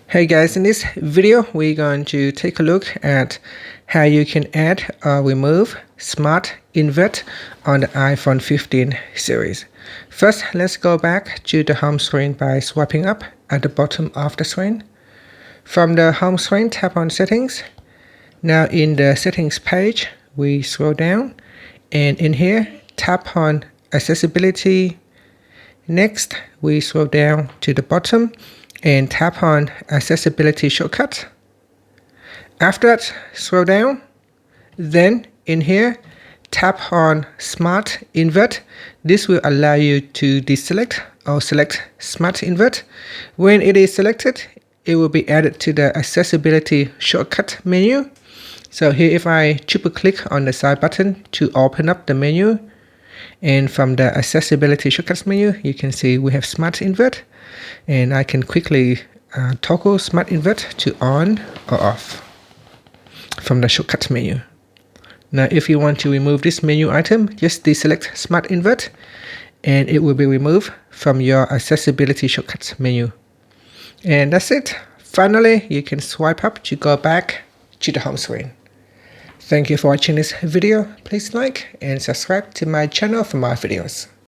Hey guys, in this video we're going to take a look at how you can add or remove Smart Invert on the iPhone 15 series. First, let's go back to the home screen by swiping up at the bottom of the screen. From the home screen, tap on Settings. Now in the Settings page, we scroll down and in here, tap on Accessibility. Next, we scroll down to the bottom and tap on Accessibility Shortcut. After that, scroll down. Then in here, tap on Smart Invert. This will allow you to deselect or select Smart Invert. When it is selected, it will be added to the Accessibility Shortcut menu. So here, if I triple click on the side button to open up the menu, and from the Accessibility Shortcuts menu, you can see we have Smart Invert, and I can quickly toggle Smart Invert to on or off from the Shortcuts menu. Now, if you want to remove this menu item, just deselect Smart Invert, and it will be removed from your Accessibility Shortcuts menu. And that's it. Finally, you can swipe up to go back to the home screen. Thank you for watching this video. Please like and subscribe to my channel for more videos.